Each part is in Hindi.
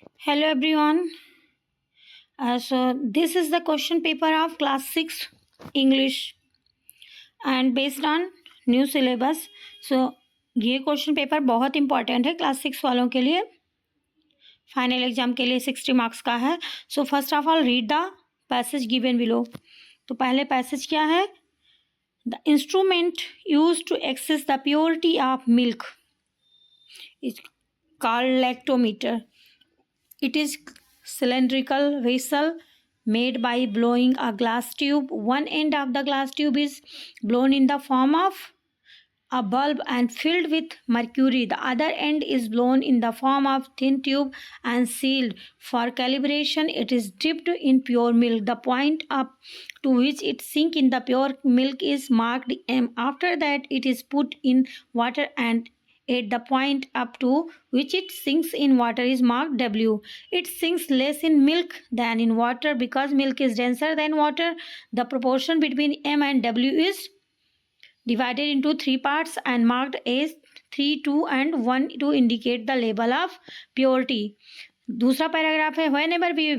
Hello everyone. So this is the question paper of class 6 English and based on new syllabus. So ये क्वेश्चन पेपर बहुत इंपॉर्टेंट है क्लास 6 वालों के लिए. फाइनल एग्जाम के लिए 60 मार्क्स का है. So first of all read the passage given below. तो पहले पैसेज क्या है? The instrument use to access the purity of milk is called lactometer. It is cylindrical vessel made by blowing a glass tube. One end of the glass tube is blown in the form of a bulb and filled with mercury. The other end is blown in the form of thin tube and sealed. For calibration, it is dipped in pure milk. The point up to which it sinks in the pure milk is marked M. After that, it is put in water and at the point up to which it sinks in water is marked W. It sinks less in milk than in water because milk is denser than water. The proportion between M and W is divided into 3 parts and marked as 3, 2 and 1 to indicate the level of purity. दूसरा पैराग्राफ है whenever we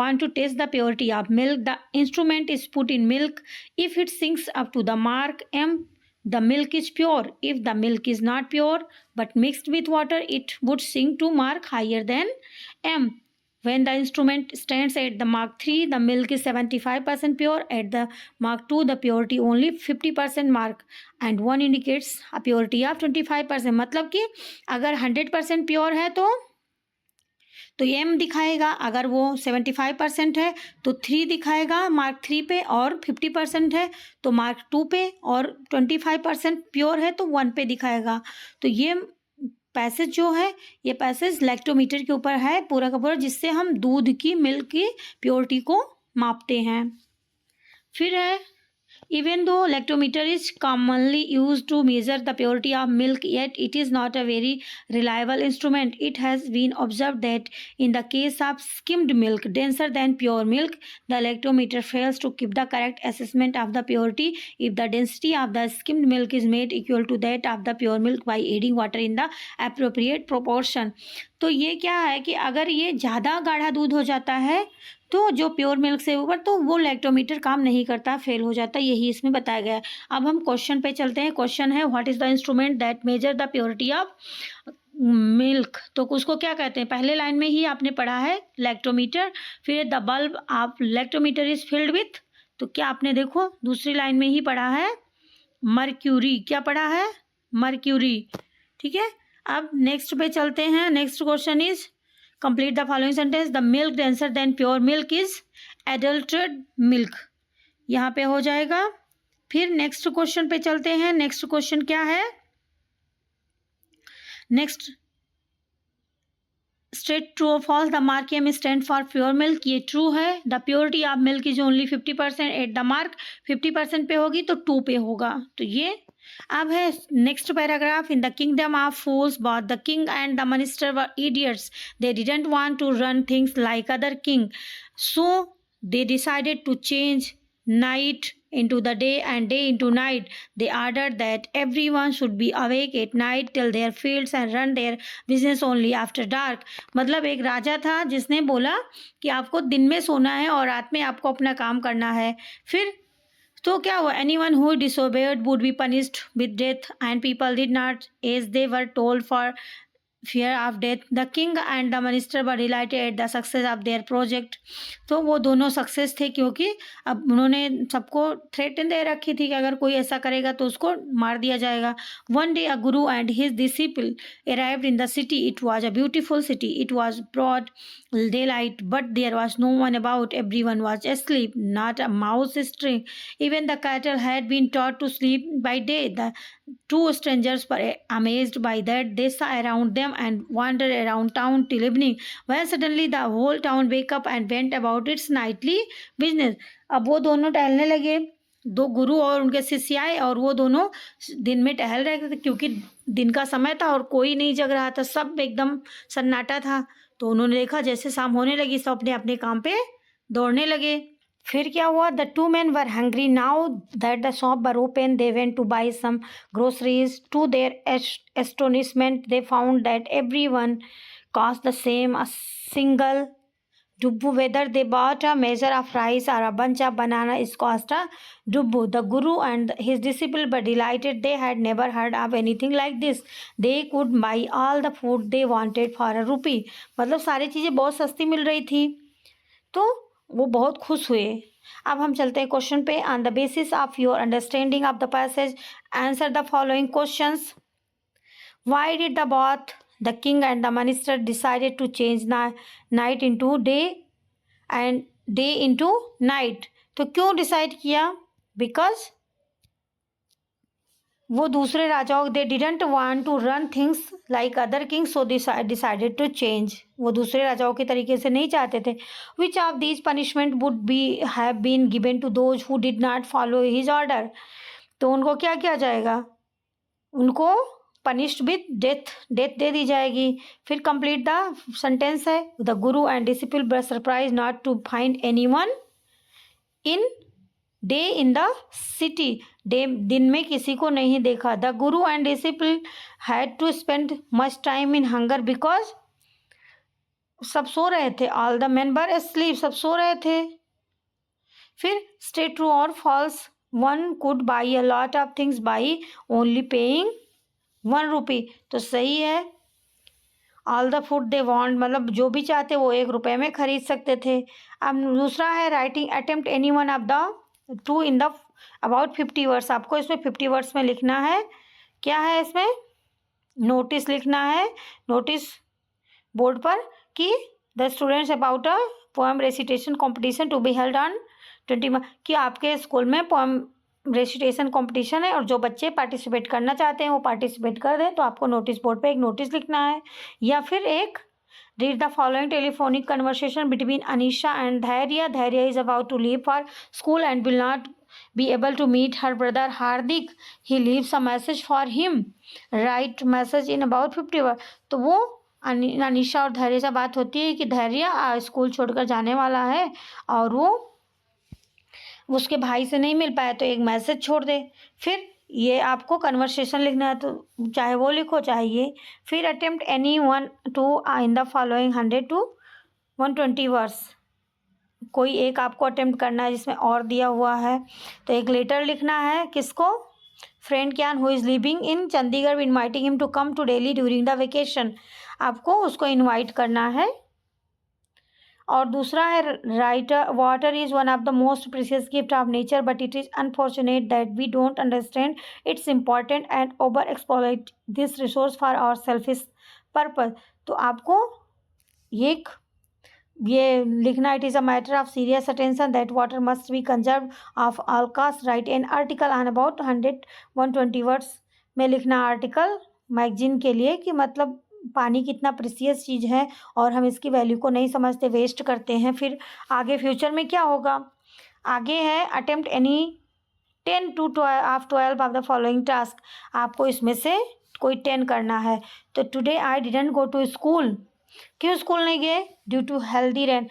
want to test the purity of milk, the instrument is put in milk. If it sinks up to the mark M, the milk is pure. If the milk is not pure but mixed with water, it would sink to mark higher than M. When the instrument stands at the mark 3, the milk is 75% pure. At the mark 2, the purity only 50% mark and 1 indicates a purity of 25%. मतलब कि अगर 100% प्योर है तो एम दिखाएगा, अगर वो 75% है तो 3 दिखाएगा मार्क 3 पे, और 50% है तो मार्क 2 पे, और 25% प्योर है तो 1 पे दिखाएगा. तो ये पैसेज जो है, ये पैसेज लैक्टोमीटर के ऊपर है पूरा का पूरा, जिससे हम दूध की मिल्क की प्योरिटी को मापते हैं. फिर है even though lactometer is commonly used to measure the purity of milk, yet it is not a very reliable instrument. It has been observed that in the case of skimmed milk denser than pure milk, the lactometer fails to give the correct assessment of the purity if the density of the skimmed milk is made equal to that of the pure milk by adding water in the appropriate proportion. तो ये क्या है कि अगर ये ज़्यादा गाढ़ा दूध हो जाता है तो जो प्योर मिल्क से ऊपर, तो वो लैक्टोमीटर काम नहीं करता, फेल हो जाता. यही इसमें बताया गया है. अब हम क्वेश्चन पे चलते हैं. क्वेश्चन है what is the instrument that measure the purity of milk. तो उसको क्या कहते हैं? पहले लाइन में ही आपने पढ़ा है लैक्टोमीटर. फिर the bulb of lactometer is filled with, तो क्या आपने देखो दूसरी लाइन में ही पढ़ा है मर्क्यूरी. क्या पढ़ा है? मर्क्यूरी. ठीक है. अब नेक्स्ट पे चलते हैं. Next question is complete the following sentence. The milk denser than pure milk is adulterated milk. यहाँ पे हो जाएगा. फिर नेक्स्ट क्वेश्चन पे चलते हैं. नेक्स्ट क्वेश्चन क्या है? नेक्स्ट स्ट्रेट ट्रू और false. The mark M stand for pure milk. ये ट्रू है. The purity of milk is only 50%. At the mark 50% पे होगी तो 2 पे होगा. तो ये अब है next paragraph. In the kingdom of fools both the king and the minister were idiots. They didn't want to run things like other king, so they decided to change night into the day and day into night. They ordered that everyone should be awake at night till their fields and run their business only after dark. मतलब एक राजा था जिसने बोला कि आपको दिन में सोना है और रात में आपको अपना काम करना है. फिर तो क्या हुआ? anyone who disobeyed would be punished with death and people did not as they were told for fear of death. The king and the minister were delighted at the success of their project. तो वो दोनों सक्सेस थे क्योंकि अब उन्होंने सबको थ्रेटन दे रखी थी कि अगर कोई ऐसा करेगा तो उसको मार दिया जाएगा. One day a guru and his disciple arrived in the city. It was a beautiful city. It was broad daylight, but there was no one about. Everyone was asleep, not a mouse stirring. Even the cattle had been taught to sleep by day. The two strangers were amazed by that. They saw around them and wandered around town till evening, when suddenly the whole town woke up and went about its nightly business. अब वो दोनों टहलने लगे. दो गुरु और उनके शिष्य आए और वो दोनों दिन में टहल रहे थे क्योंकि दिन का समय था और कोई नहीं जग रहा था, सब एकदम सन्नाटा था. तो उन्होंने देखा जैसे शाम होने लगी सब अपने अपने काम पे दौड़ने लगे. फिर क्या हुआ? The two man were hungry. Now that the shop were open they went to buy some groceries. To their astonishment they found that everyone cost the same a single dubbu. Whether they bought a measure of rice or a bunch of banana is cost a dubbu. The guru and his disciple were delighted. They had never heard of anything like this. They could buy all the food they wanted for a rupee. मतलब सारी चीज़ें बहुत सस्ती मिल रही थी, तो वो बहुत खुश हुए. अब हम चलते हैं क्वेश्चन पे. On the basis of your understanding of the passage answer the following questions. Why did the both the king and the minister decided to change night into day and day into night? तो क्यों डिसाइड किया? बिकॉज वो दूसरे राजाओं they didn't want to run things like other kings, so decided to change. वो दूसरे राजाओं के तरीके से नहीं चाहते थे. Which of these punishment would be have been given to those who did not follow his order. तो उनको क्या किया जाएगा? उनको पनिश्ड विथ डेथ दे दी जाएगी. फिर कंप्लीट द सेंटेंस है. The guru and disciple were surprise not to find anyone in day in the city. Day दिन में किसी को नहीं देखा. The guru and disciple had to spend much time in hunger because सब सो रहे थे. All the men were asleep, सब सो रहे थे. फिर स्टे ट्रू और false. One could buy a lot of things by only paying 1 rupee. तो सही है. All the food they want, मतलब जो भी चाहते वो 1 रुपये में खरीद सकते थे. अब दूसरा है writing attempt any one of the two in the about 50 words. आपको इसमें 50 वर्ड्स में लिखना है. क्या है इसमें? नोटिस लिखना है. नोटिस बोर्ड पर कि the students about a poem recitation competition to be held on 20 कि आपके स्कूल में पोएम रेसिटेशन कंपटीशन है और जो बच्चे पार्टिसिपेट करना चाहते हैं वो पार्टिसिपेट कर दें. तो आपको नोटिस बोर्ड पे एक नोटिस लिखना है. या फिर एक read the following telephonic conversation between Anisha and Dhairya. Dhairya is about to leave for school and will not be able to meet her brother Hardik. He leaves a message for him. Write message in about 50 word. तो वो अनीशा और धैर्य से बात होती है कि धैर्य स्कूल छोड़कर जाने वाला है और वो उसके भाई से नहीं मिल पाया तो एक मैसेज छोड़ दे. फिर ये आपको कन्वर्सेशन लिखना है, तो चाहे वो लिखो चाहे ये. फिर attempt any one two in the following 100 to 120 words. कोई एक आपको अटेम्प्ट करना है जिसमें और दिया हुआ है. तो एक लेटर लिखना है. किसको? Friend Ken who is living in Chandigarh inviting him to come to Delhi during the vacation. आपको उसको इन्वाइट करना है. और दूसरा है write water is one of the most precious gift of nature but it is unfortunate that we don't understand its important and over exploit this resource for our selfish purpose. तो आपको ये लिखना. It is a matter of serious attention that water must be conserve of all cast. Right an article on about 120 words में लिखना आर्टिकल मैगजीन के लिए कि मतलब पानी कितना प्रीसियस चीज़ है और हम इसकी वैल्यू को नहीं समझते, वेस्ट करते हैं. फिर आगे फ्यूचर में क्या होगा? आगे है attempt any 10 to 12 of the following task. आपको इसमें से कोई 10 करना है. तो today I didn't go to school. क्यों स्कूल नहीं गए? Due to heavy rain.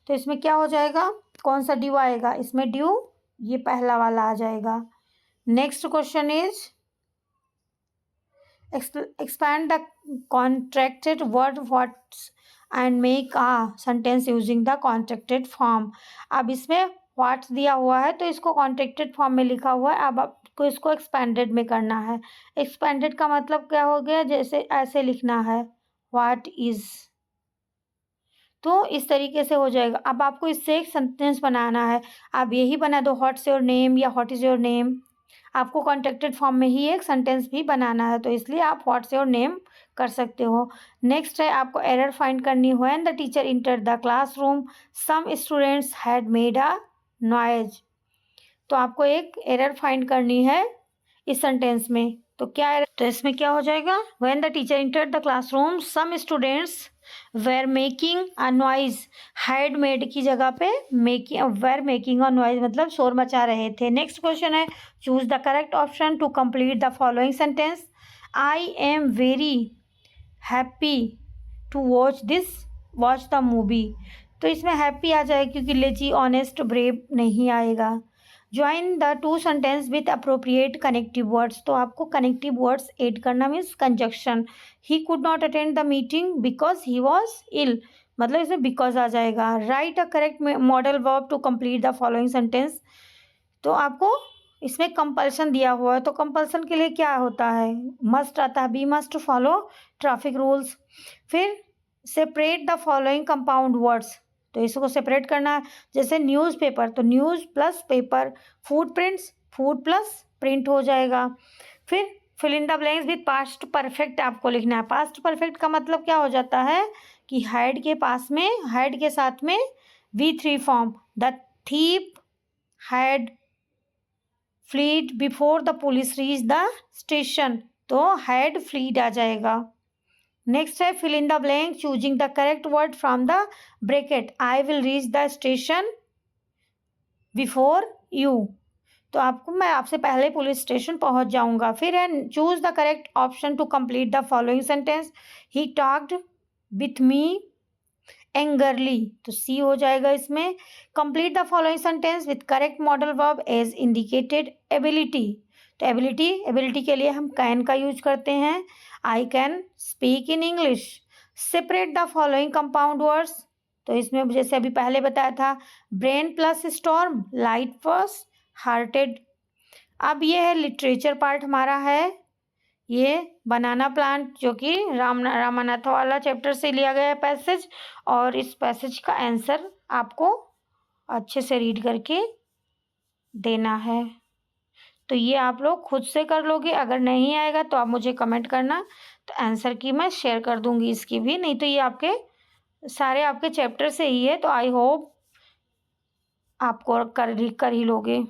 तो इसमें क्या हो जाएगा? कौन सा ड्यू आएगा? इसमें ड्यू ये पहला वाला आ जाएगा. Next question is expand the contracted word what and make a sentence using the contracted form. अब इसमें what दिया हुआ है तो इसको contracted form में लिखा हुआ है. अब आपको इसको expanded में करना है. expanded का मतलब क्या हो गया? जैसे ऐसे लिखना है what is, तो इस तरीके से हो जाएगा. अब आपको इससे एक सेंटेंस बनाना है. आप यही बना दो व्हाट्स योर नेम या व्हाट इज़ योर नेम. आपको कॉन्ट्रैक्टेड फॉर्म में ही एक सेंटेंस भी बनाना है, तो इसलिए आप व्हाट्स योर नेम कर सकते हो. नेक्स्ट है आपको एरर फाइंड करनी. When the teacher enter the classroom some students had made a noise. तो आपको एक एरर फाइंड करनी है इस सेंटेंस में. तो क्या एरर? तो इसमें क्या हो जाएगा? When the teacher enter the classroom some students were making a noise. Had made की जगह पे वेर मेकिंग अ नॉइज मतलब शोर मचा रहे थे. नेक्स्ट क्वेश्चन है choose the correct option to complete the following sentence. I am very happy to watch the movie. तो इसमें हैप्पी आ जाएगा क्योंकि लेजी ऑनेस्ट ब्रेव नहीं आएगा. Join the two sentence with appropriate connective words, तो आपको कनेक्टिव वर्ड्स ऐड करना means conjunction. He could not attend the meeting because he was ill, मतलब इसमें बिकॉज आ जाएगा। Write a correct modal verb to complete the following sentence, तो आपको इसमें कंपल्सन दिया हुआ है, तो कंपल्सन के लिए क्या होता है, मस्ट आता है, B must follow traffic rules. फिर separate the following compound words, तो इसको सेपरेट करना है, जैसे न्यूज़पेपर, तो news plus paper, footprints, food plus print हो जाएगा। फिर fill in the blanks with past perfect आपको लिखना है। पास्ट परफेक्ट का मतलब क्या हो जाता है कि हैड के पास में, हैड के साथ में V3 form, the thief had fled before the police reach the station, तो हैड फ्लीड आ जाएगा। नेक्स्ट है fill in the blank choosing the correct word from the bracket, I will reach the station before you, तो आपको मैं आपसे पहले पुलिस स्टेशन पहुंच जाऊंगा। फिर है choose the correct option to complete the following sentence, he talked with me angrily, तो सी हो जाएगा इसमें। Complete the following sentence with correct modal verb as indicated. Ability, तो एबिलिटी के लिए हम कैन का यूज करते हैं, I can speak in English. Separate the following compound words, तो इसमें जैसे अभी पहले बताया था, brain plus storm, light plus hearted. अब ये है लिटरेचर पार्ट हमारा है, ये बनाना प्लांट जो कि रामानाथ वाला चैप्टर से लिया गया है पैसेज, और इस पैसेज का आंसर आपको अच्छे से रीड करके देना है। तो ये आप लोग खुद से कर लोगे, अगर नहीं आएगा तो आप मुझे कमेंट करना, तो आंसर की मैं शेयर कर दूंगी इसकी भी, नहीं तो ये आपके सारे आपके चैप्टर से ही है, तो आई होप आपको कर ही लोगे।